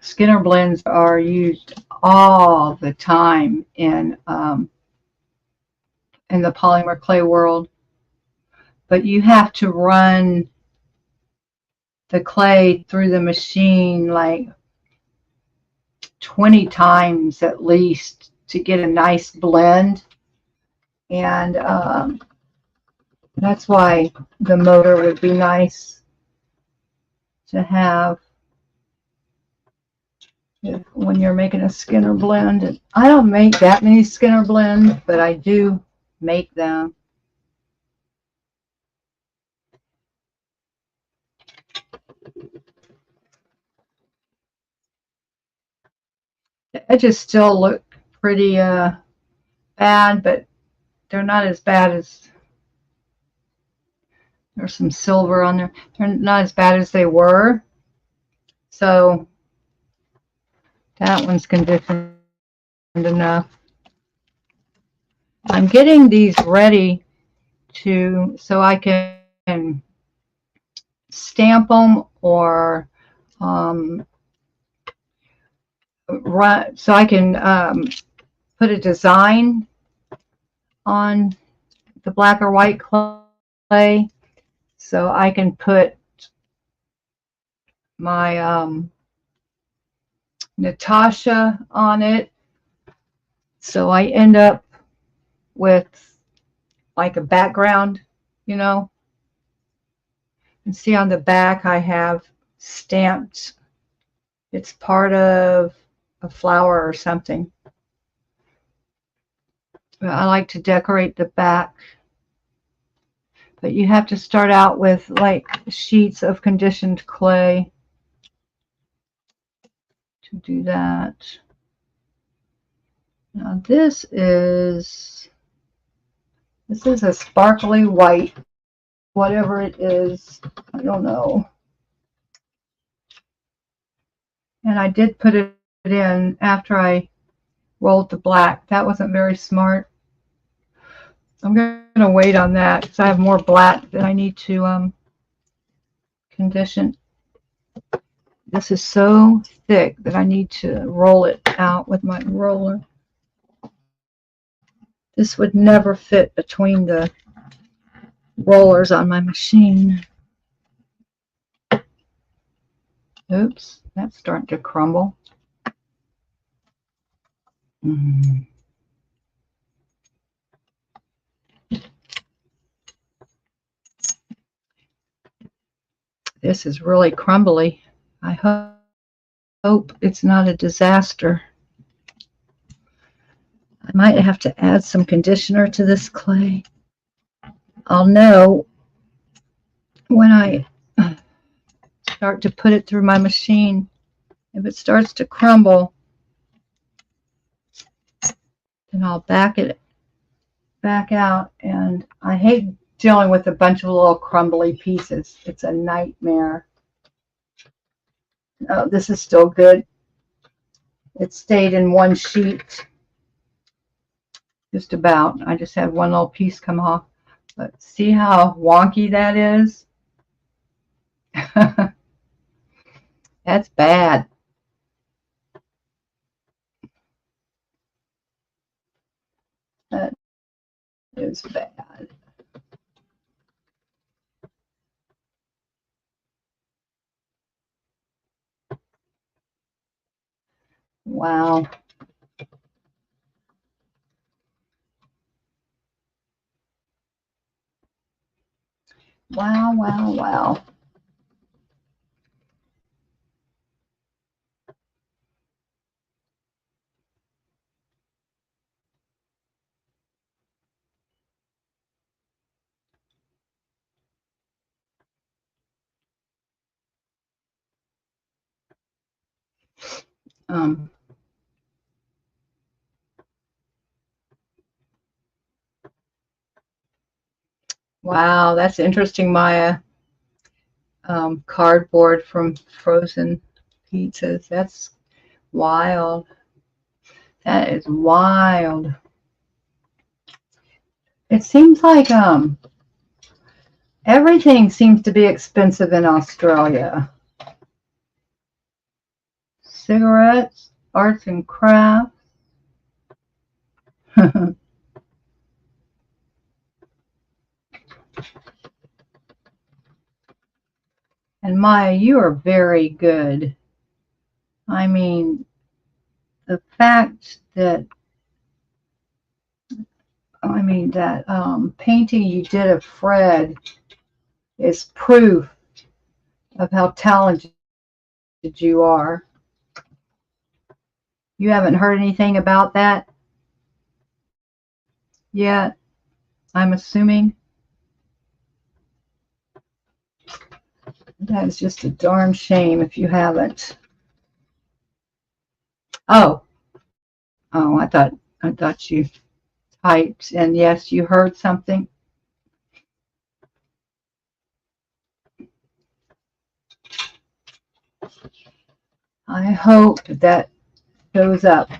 Skinner blends are used all the time in the polymer clay world, but you have to run the clay through the machine like 20 times at least to get a nice blend, and that's why the motor would be nice to have when you're making a Skinner blend. I don't make that many Skinner blends, but I do make them. Edges still look pretty bad, but they're not as bad as, there's some silver on there. They're not as bad as they were. So that one's conditioned enough. I'm getting these ready so I can stamp them or run, so I can put a design on the black or white clay, so I can put my Natasha on it, so I end up with like a background, you know. And see on the back I have stamped, it's part of a flower or something. But I like to decorate the back. But you have to start out with like sheets of conditioned clay to do that. Now this is a sparkly white, whatever it is, I don't know. And I did put it in after I rolled the black. That wasn't very smart. I'm going to wait on that because I have more black that I need to condition. This is so thick that I need to roll it out with my roller. This would never fit between the rollers on my machine. Oops, that's starting to crumble. This is really crumbly. I hope it's not a disaster. I might have to add some conditioner to this clay. I'll know when I start to put it through my machine. If it starts to crumble, then I'll back out. And I hate dealing with a bunch of little crumbly pieces. It's a nightmare. Oh, this is still good. It stayed in one sheet. Just about. I just had one little piece come off. But see how wonky that is? That's bad. That is bad. Wow. Wow, wow, wow. Wow, that's interesting, Maya. Cardboard from frozen pizzas. That's wild. That is wild. It seems like everything seems to be expensive in Australia. Cigarettes, arts and crafts. And Maya, you are very good. I mean, the fact that painting you did of Fred is proof of how talented you are. You haven't heard anything about that yet, I'm assuming? That is just a darn shame if you haven't. Oh, I thought you typed, and yes, you heard something. I hope that goes up.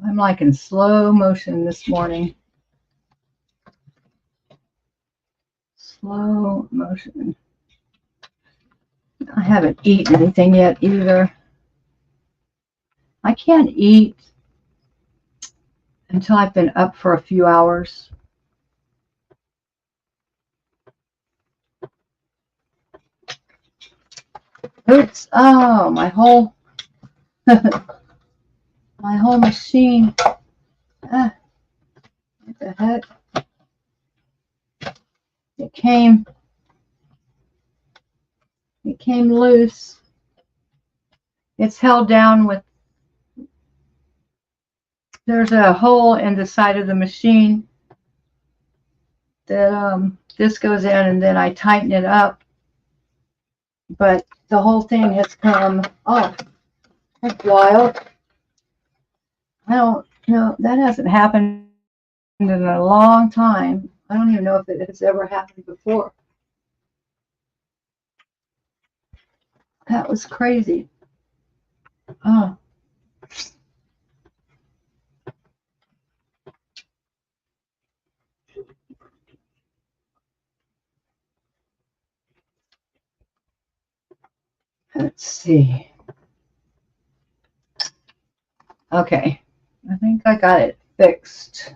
I'm like in slow motion this morning. Slow motion. I haven't eaten anything yet either. I can't eat until I've been up for a few hours. Oops! Oh, my whole my whole machine. What the heck? It came loose. It's held down with, there's a hole in the side of the machine that this goes in, and then I tighten it up. But the whole thing has come off. That's wild. I don't know. That hasn't happened in a long time. I don't even know if it has ever happened before. That was crazy. Oh. Let's see. Okay. I think I got it fixed.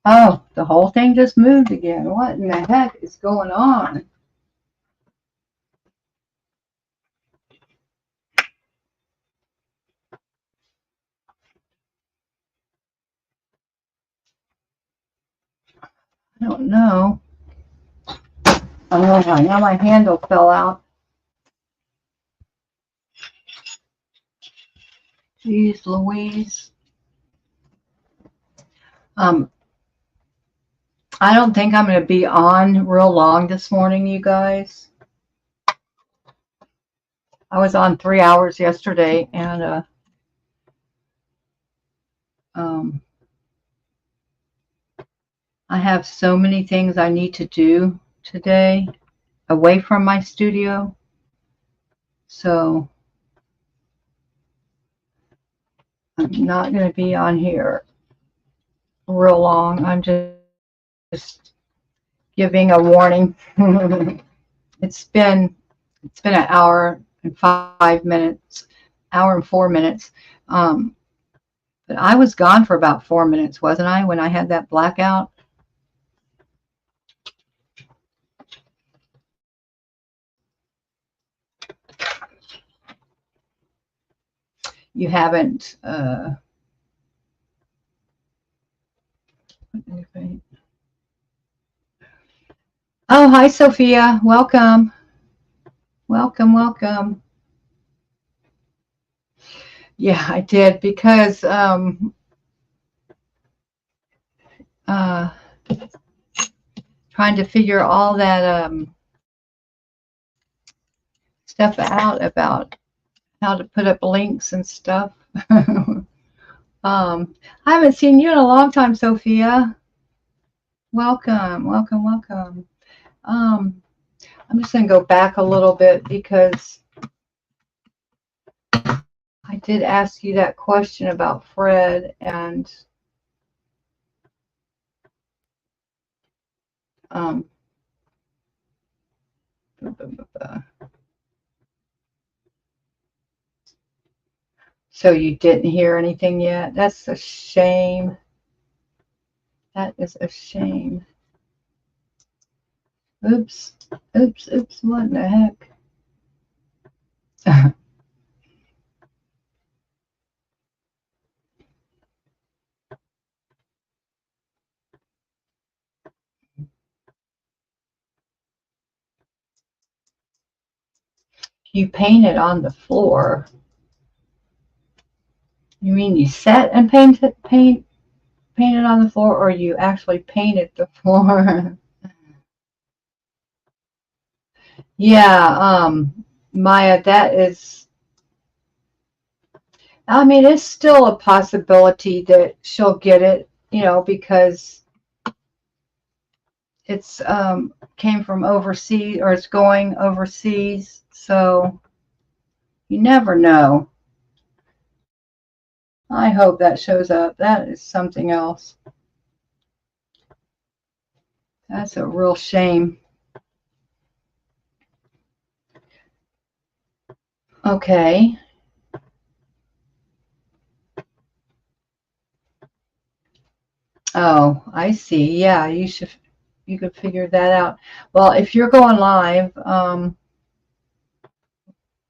Oh, the whole thing just moved again. What in the heck is going on? I don't know. Oh, now my handle fell out. Jeez Louise. I don't think I'm going to be on real long this morning, you guys. I was on 3 hours yesterday, and I have so many things I need to do today away from my studio. So I'm not going to be on here real long. I'm just giving a warning. It's been an hour and 5 minutes, hour and 4 minutes. But I was gone for about 4 minutes, wasn't I, when I had that blackout? You haven't. Oh, hi, Sophia. Welcome. Welcome, welcome. Yeah, I did because trying to figure all that stuff out about how to put up links and stuff. I haven't seen you in a long time, Sophia. Welcome, welcome, welcome. I'm just going to go back a little bit because I did ask you that question about Fred, and so you didn't hear anything yet? That's a shame. That is a shame. Oops, oops, oops, what in the heck? You painted on the floor. You mean you sat and painted on the floor, or you actually painted the floor? Yeah, Maya, that is, I mean, it's still a possibility that she'll get it, because it's came from overseas, or it's going overseas, so you never know. I hope that shows up. That is something else. That's a real shame. Okay. Oh, I see. Yeah, you could figure that out. Well, if you're going live,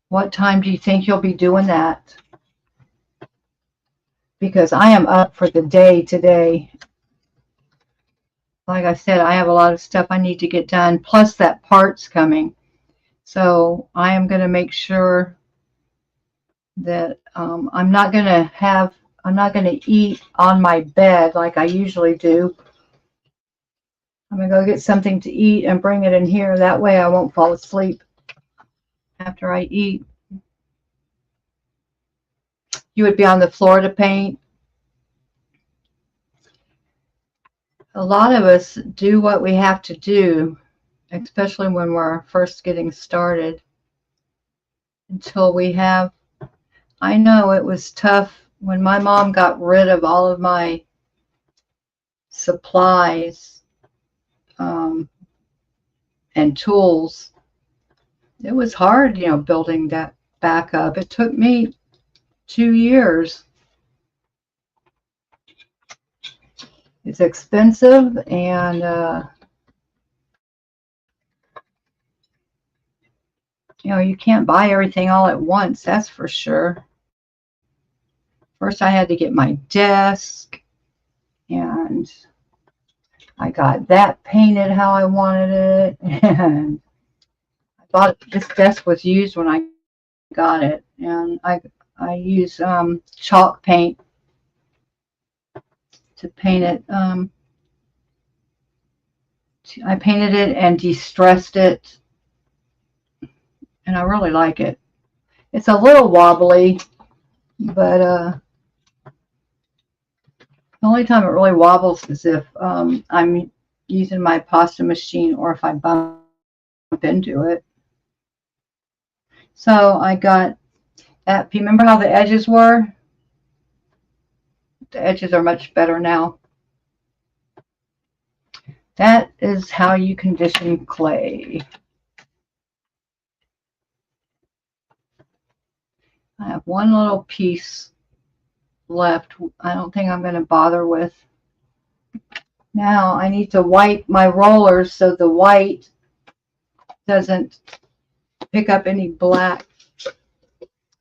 what time do you think you'll be doing that? Because I am up for the day today. like I said, I have a lot of stuff I need to get done, plus that part's coming. So I am going to make sure that I'm not going to eat on my bed like I usually do. I'm going to go get something to eat and bring it in here. That way I won't fall asleep after I eat. You would be on the floor to paint. A lot of us do what we have to do, especially when we're first getting started, until we have, I know it was tough when my mom got rid of all of my supplies and tools. It was hard, building that back up. It took me 2 years. It's expensive, and you can't buy everything all at once, that's for sure. First I had to get my desk, and I got that painted how I wanted it, and I thought this desk was used when I got it, and I use chalk paint to paint it. I painted it and de-stressed it, and I really like it. It's a little wobbly, but the only time it really wobbles is if I'm using my pasta machine or if I bump into it. So I got that. Remember how the edges were? The edges are much better now. That is how you condition clay. I have one little piece left. I don't think I'm going to bother with. Now I need to wipe my rollers so the white doesn't pick up any black.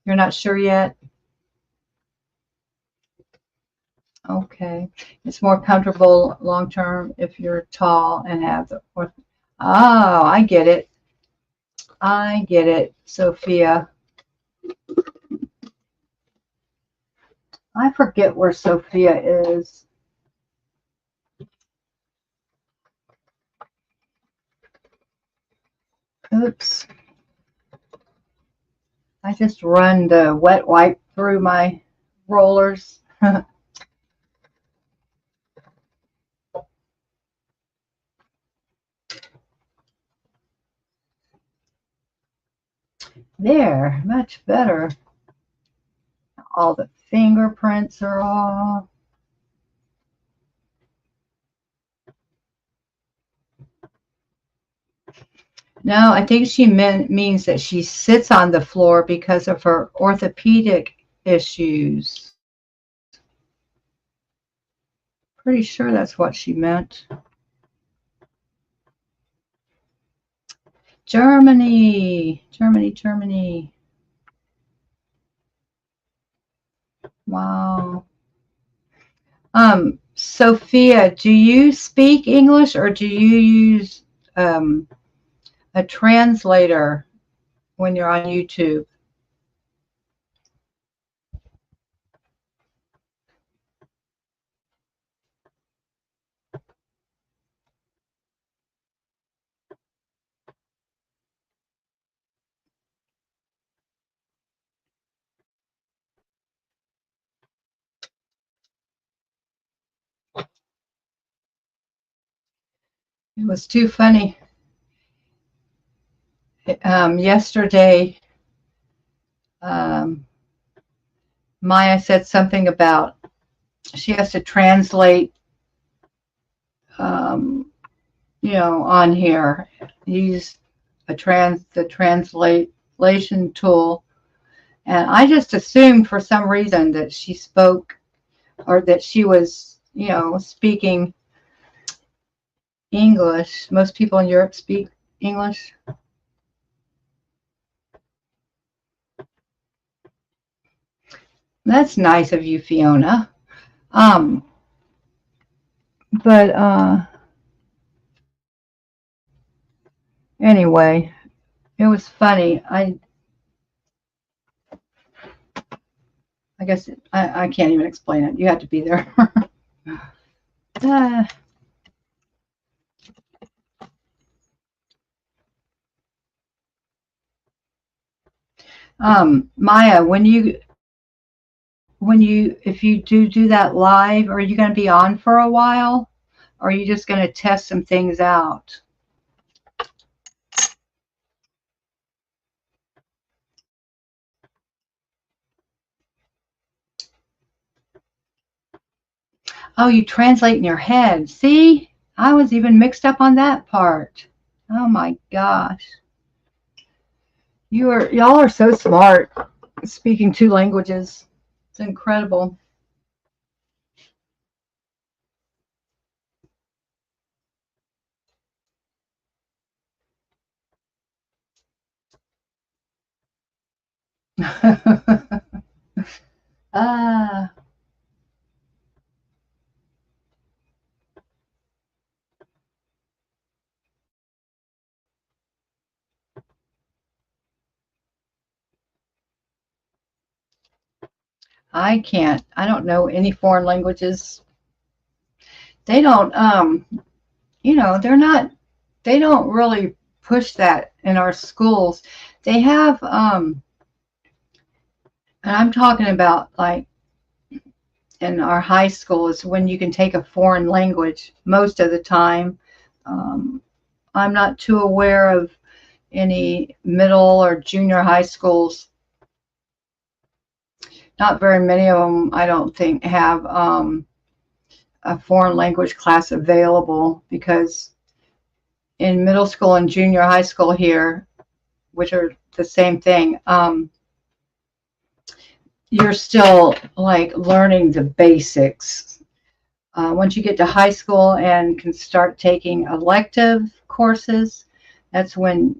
You're not sure yet? Okay. It's more comfortable long term if you're tall and have the. Oh, I get it. I get it, Sophia. I forget where Sophia is. Oops. I just run the wet wipe through my rollers. There, much better. All the fingerprints are off. No, I think she means that she sits on the floor because of her orthopedic issues. Pretty sure that's what she meant. Germany, Germany, Germany. Wow. Sophia, do you speak English or do you use a translator when you're on YouTube? It was too funny. Yesterday, Maya said something about she has to translate, on here. Use the translation tool. And I just assumed for some reason that she spoke or that she was, speaking English. Most people in Europe speak English. That's nice of you, Fiona. But Anyway, it was funny. I guess I can't even explain it. You have to be there. uh, Maya, if you do that live, are you going to be on for a while? Or are you just going to test some things out? Oh, you translate in your head. See? I was even mixed up on that part. Oh my gosh. Y'all are so smart speaking 2 languages. It's incredible. Ah, I can't. I don't know any foreign languages. They don't they don't really push that in our schools. They have and I'm talking about like in our high school is when you can take a foreign language most of the time. Um, I'm not too aware of any middle or junior high schools. Not very many of them, I don't think, have a foreign language class available because in middle school and junior high school here, which are the same thing, you're still like learning the basics. Once you get to high school and can start taking elective courses, that's when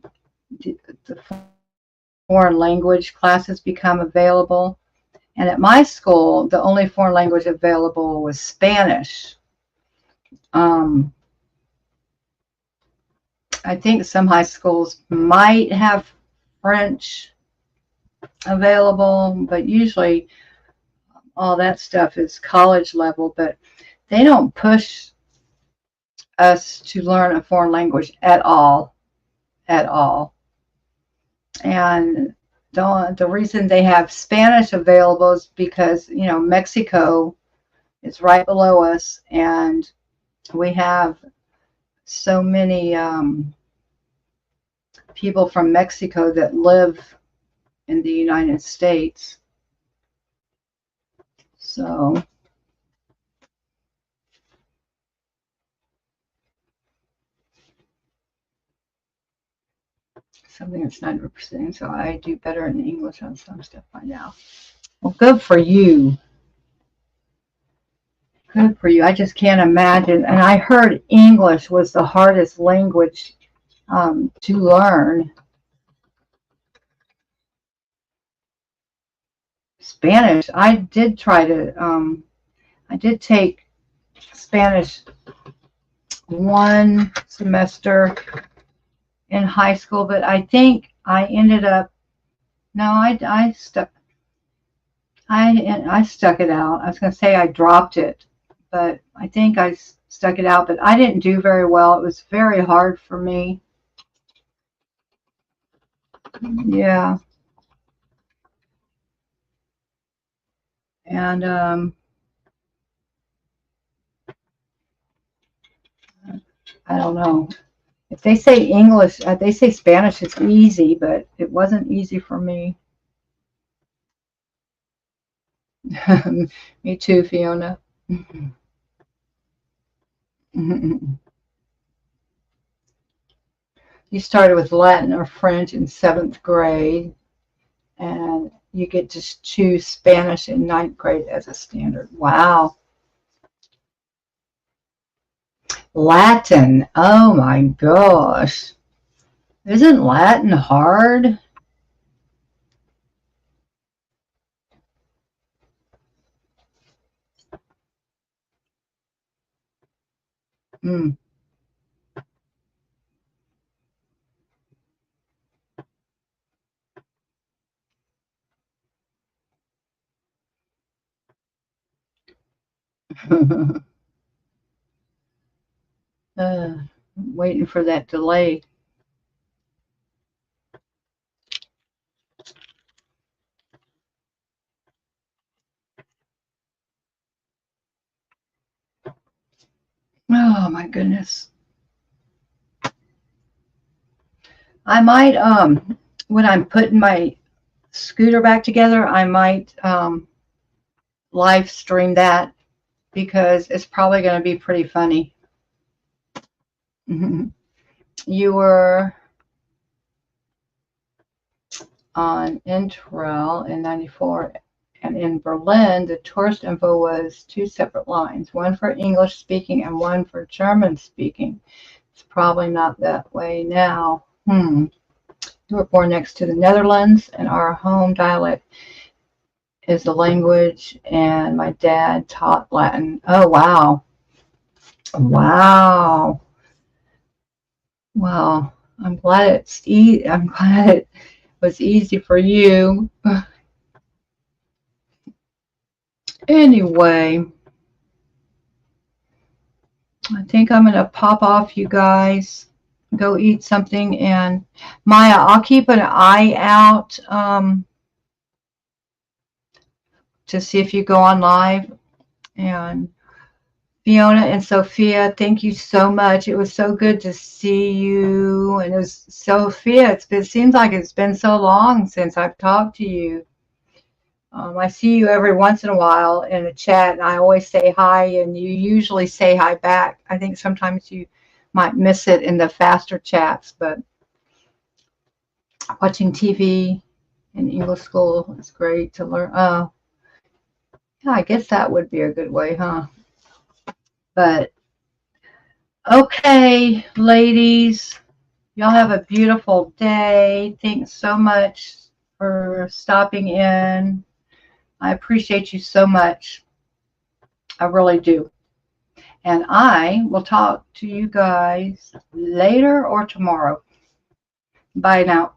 the foreign language classes become available. And at my school, the only foreign language available was Spanish. Um, I think some high schools might have French available, but usually all that stuff is college level. But they don't push us to learn a foreign language at all, at all. And the reason they have Spanish available is because, Mexico is right below us, and we have so many people from Mexico that live in the United States. So something that's 90%. So I do better in English on some stuff by now. Well, good for you. Good for you. I just can't imagine. And I heard English was the hardest language to learn. Spanish, I did take Spanish one semester in high school, but I think I ended up, no, I stuck it out. I was going to say I dropped it, but I think I stuck it out, but I didn't do very well. It was very hard for me. Yeah. And I don't know. If they say English, they say Spanish is easy, but it wasn't easy for me. Me too, Fiona. You started with Latin or French in 7th grade, and you get to choose Spanish in 9th grade as a standard. Wow. Latin. Oh my gosh. Isn't Latin hard? Mm. Waiting for that delay. Oh my goodness. I might when I'm putting my scooter back together, I might live stream that because it's probably going to be pretty funny. You were on Interrail in '94, and in Berlin, the tourist info was 2 separate lines, one for English speaking and one for German speaking. It's probably not that way now. You were born next to the Netherlands, and our home dialect is the language, and my dad taught Latin. Oh, wow. Wow. Well, I'm glad it's I'm glad it was easy for you. Anyway, I think I'm gonna pop off, you guys. Go eat something, and Maya, I'll keep an eye out to see if you go on live. And Fiona and Sophia, thank you so much. It was so good to see you. And it was Sophia. It seems like it's been so long since I've talked to you. I see you every once in a while in a chat, and I always say hi, and you usually say hi back. I think sometimes you might miss it in the faster chats, but watching TV in English school is great to learn. Yeah, I guess that would be a good way, huh? But okay, ladies, y'all have a beautiful day. Thanks so much for stopping in. I appreciate you so much. I really do. And I will talk to you guys later or tomorrow. Bye now.